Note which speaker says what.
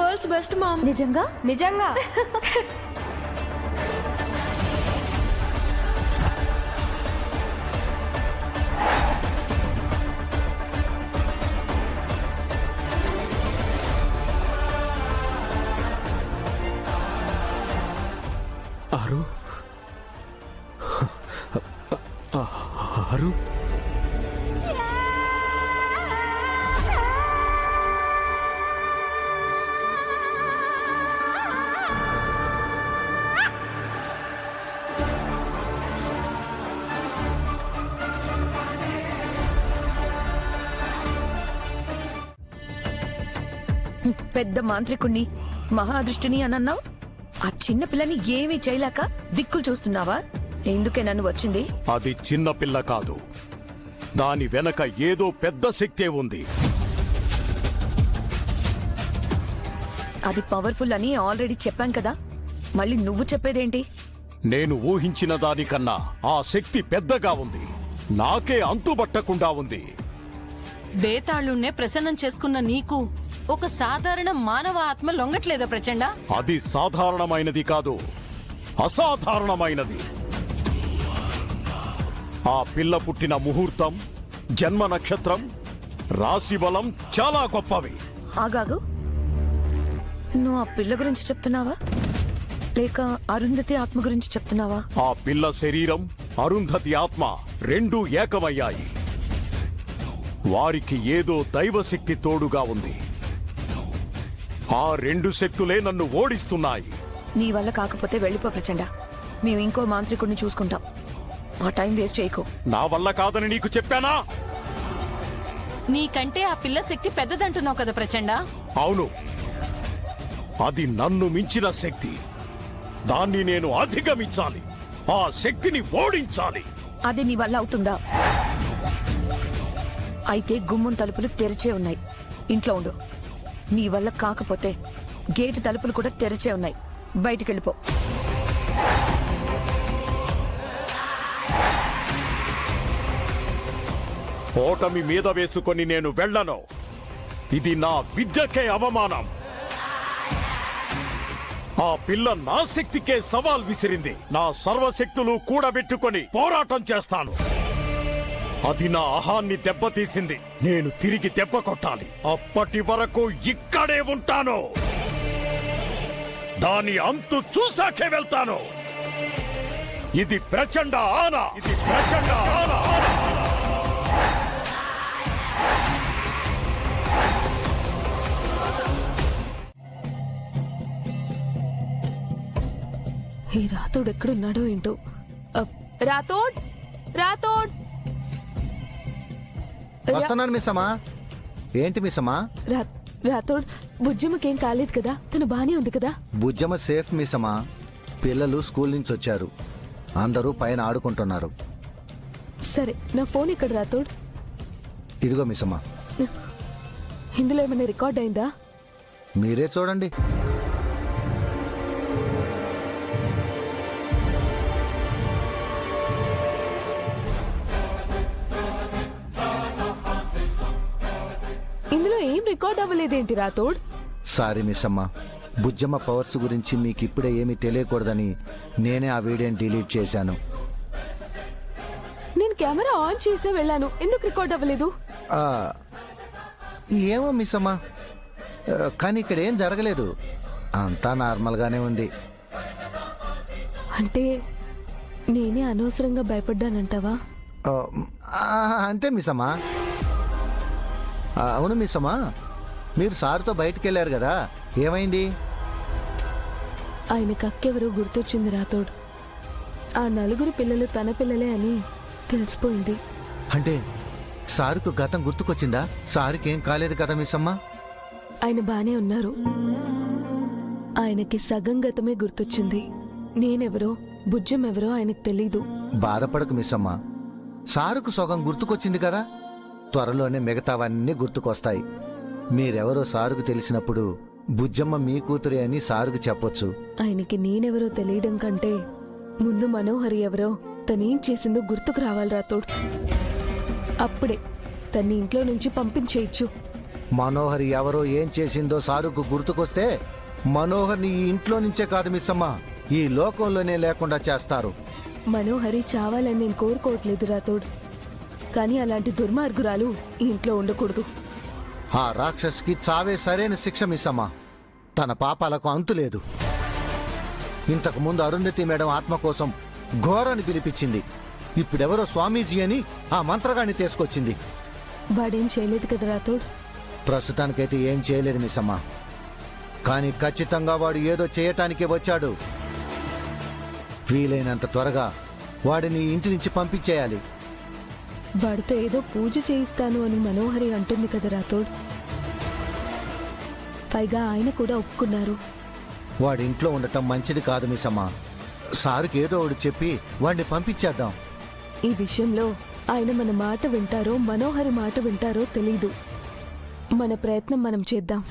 Speaker 1: World's best ma'am.
Speaker 2: నిజంగా
Speaker 1: నిజంగా.
Speaker 3: ఆరు ఆరు
Speaker 2: పెద్ద మాంత్రికుణ్ణి మహాదృష్టిని అనన్నావు. ఆ చిన్న పిల్లని ఏమీ చేయలేక దిక్కులు చూస్తున్నావా? ఎందుకే నన్ను వచ్చింది?
Speaker 3: అది చిన్న పిల్ల కాదు, దాని వెనక ఏదో పెద్ద శక్తే ఉంది.
Speaker 2: అది పవర్ఫుల్ అని ఆల్రెడీ చెప్పాం కదా, మళ్ళీ నువ్వు చెప్పేదేంటి?
Speaker 3: నేను ఊహించిన దానికన్నా ఆ శక్తి పెద్దగా ఉంది, నాకే అంతుబట్టకుండా ఉంది.
Speaker 4: బేతాళుణ్ణే ప్రసన్నం చేసుకున్న నీకు ఒక సాధారణ మానవ ఆత్మ లొంగట్లేదా ప్రచండ?
Speaker 3: అది సాధారణమైనది కాదు, అసాధారణమైనది. ఆ పిల్ల పుట్టిన ముహూర్తం, జన్మ నక్షత్రం, రాశి బలం చాలా గొప్పవి.
Speaker 2: ఆగాగు, నువ్వు ఆ పిల్ల గురించి చెప్తున్నావా లేక అరుంధతి ఆత్మ గురించి చెప్తున్నావా?
Speaker 3: ఆ పిల్ల శరీరం, అరుంధతి ఆత్మ రెండూ ఏకమయ్యాయి. వారికి ఏదో దైవశక్తి తోడుగా ఉంది. ఆ రెండు శక్తులే నన్ను ఓడిస్తున్నాయి.
Speaker 2: నీ వల్ల కాకపోతే వెళ్ళిపో ప్రచండ, మేము ఇంకో మాంత్రికుడిని చూసుకుంటాం. ఆ టైం వేస్ట్ చేయకు.
Speaker 3: నా వల్ల కాదని నీకు చెప్పానా?
Speaker 4: నీకంటే ఆ పిల్ల శక్తి పెద్దదంటున్నావు కదా ప్రచండ?
Speaker 3: అవును, అది నన్ను మించిన శక్తి. దాన్ని నేను అధిగమించాలి, ఆ శక్తిని ఓడించాలి.
Speaker 2: అది నీ వల్ల అవుతుందా? అయితే గుమ్మం తలుపులు తెరిచే ఉన్నాయి, ఇంట్లో ఉండు. నీ వల్ల కాకపోతే గేటు తలుపులు కూడా తెరిచే ఉన్నాయి, బయటికెళ్ళిపో.
Speaker 3: ఓటమి మీద వేసుకొని నేను వెళ్ళను. ఇది నా విద్యకే అవమానం. ఆ పిల్ల నా శక్తికే సవాల్ విసిరింది. నా సర్వశక్తులు కూడబెట్టుకొని పోరాటం చేస్తాను. అది నా అహాన్ని దెబ్బతీసింది, నేను తిరిగి దెబ్బ కొట్టాలి. అప్పటి వరకు ఇక్కడే ఉంటాను. దాని అంతు చూసాకే వెళ్తాను. ఇది ప్రచండ ఆన, ఇది ప్రచండ ఆన.
Speaker 1: ఈ రాతోడు ఎక్కడున్నాడో ఏంటో. రాతోడ్, రాతోడ్.
Speaker 5: వస్తున్నాను మిస్సమ్మా. ఏంటి మిస్సమ్మా?
Speaker 1: రాతోడ్, బుజ్జమ్మకేం కాలేదు కదా? తను బానే ఉంది కదా?
Speaker 5: బుజ్జమ్మ సేఫ్ మిస్సమ్మా. పిల్లలు స్కూల్ నుంచి వచ్చారు, అందరూ పైన ఆడుకుంటున్నారు.
Speaker 1: సరే, నా ఫోన్ ఇక్కడ రాతోడ్.
Speaker 5: ఇదిగో మిస్సమ్మా.
Speaker 1: ఇందులో ఏమైనా రికార్డ్ అయిందా?
Speaker 5: మీరే చూడండి.
Speaker 1: ఇందులో ఏం రికార్డ్ అవ్వలేదేంటి రాతోడ్?
Speaker 5: సారీ మిస్సమ్మా, బుజ్జమ్మ పవర్స్ గురించి మీకు ఇప్పుడే ఏమీ తెలియకూడదని నేనే ఆ వీడియోని డిలీట్ చేశాను.
Speaker 1: నేను కెమెరా ఆన్ చేసే వెళ్ళాను, ఎందుకు రికార్డ్ అవ్వలేదు?
Speaker 5: ఆ, ఏమో మిస్సమ్మా, కానీ ఇక్కడ ఏం జరగలేదు, అంతా నార్మల్గానే ఉంది.
Speaker 1: అంటే నేనే అనవసరంగా భయపడ్డానంటావా?
Speaker 5: అంతే మిస్సమ్మా. అవును మిస్సమ్మా, మీరు సార్తో బయటికి వెళ్ళారు కదా, ఏమైంది?
Speaker 1: ఆయన కక్కెవరో గుర్తొచ్చింది రాతోడ్. ఆ నలుగురు పిల్లలు తన పిల్లలే అని తెలిసిపోయింది.
Speaker 5: అంటే సారుకు గతం గుర్తుకొచ్చిందా? సారుకి ఏం కాలేదు కదా మిస్సమ్మా?
Speaker 1: ఆయన బానే ఉన్నారు. ఆయనకి సగం గతమే గుర్తొచ్చింది. నేనెవరో బుజ్జం ఎవరో ఆయనకు తెలీదు.
Speaker 5: బాధపడకు మిస్సమ్మా, సారుకు సగం గుర్తుకొచ్చింది కదా, త్వరలోనే మిగతావన్నీ గుర్తుకొస్తాయి. మీరెవరో సారుకు తెలిసినప్పుడు బుజ్జమ్మ మీ కూతురే అని సారుకు చెప్పొచ్చు.
Speaker 1: ఆయనకి నేనెవరో తెలియడం కంటే ముందు మనోహరి ఎవరో తనేం చేసిందో గుర్తుకు రావాలి రాతోడు. అప్పుడే తన్ని ఇంట్లో నుంచి పంపించేయచ్చు.
Speaker 5: మనోహరి ఎవరో ఏం చేసిందో సారుకు గుర్తుకొస్తే మనోహర్ని ఈ ఇంట్లో నుంచే కాదు మిస్సమ్మ, ఈ లోకంలోనే లేకుండా చేస్తారు.
Speaker 1: మనోహరి చావాలని నేను కోరుకోవట్లేదు రాథోడ్, కానీ అలాంటి దుర్మార్గురాలు ఈ ఇంట్లో ఉండకూడదు.
Speaker 5: ఆ రాక్షస్కి చావే సరైన శిక్ష మిస్సమ్మ. తన పాపాలకు అంతులేదు. ఇంతకు ముందు అరుంధతి మేడం ఆత్మ కోసం ఘోరాన్ని పిలిపించింది. ఇప్పుడెవరో స్వామీజీ అని ఆ మంత్రగాన్ని తీసుకొచ్చింది.
Speaker 1: వాడేం చేయలేదు కదా రాథోడ్.
Speaker 5: ప్రస్తుతానికైతే ఏం చేయలేదు మిస్సమ్మ, కానీ ఖచ్చితంగా వాడు ఏదో చేయటానికే వచ్చాడు. వీలైనంత త్వరగా వాడిని ఇంటి నుంచి పంపించేయాలి.
Speaker 1: వాడితో ఏదో పూజ చేయిస్తాను అని మనోహరి అంటుంది కదా రాథోడ్. పైగా ఆయన కూడా ఒప్పుకున్నారు.
Speaker 5: వాడి ఇంట్లో ఉండటం మంచిది కాదు మిస్సమ్మ. సారుకి ఏదో ఒకటి చెప్పి వాడిని పంపించేద్దాం.
Speaker 1: ఈ విషయంలో ఆయన మన మాట వింటారో మనోహరి మాట వింటారో తెలీదు. మన ప్రయత్నం మనం చేద్దాం.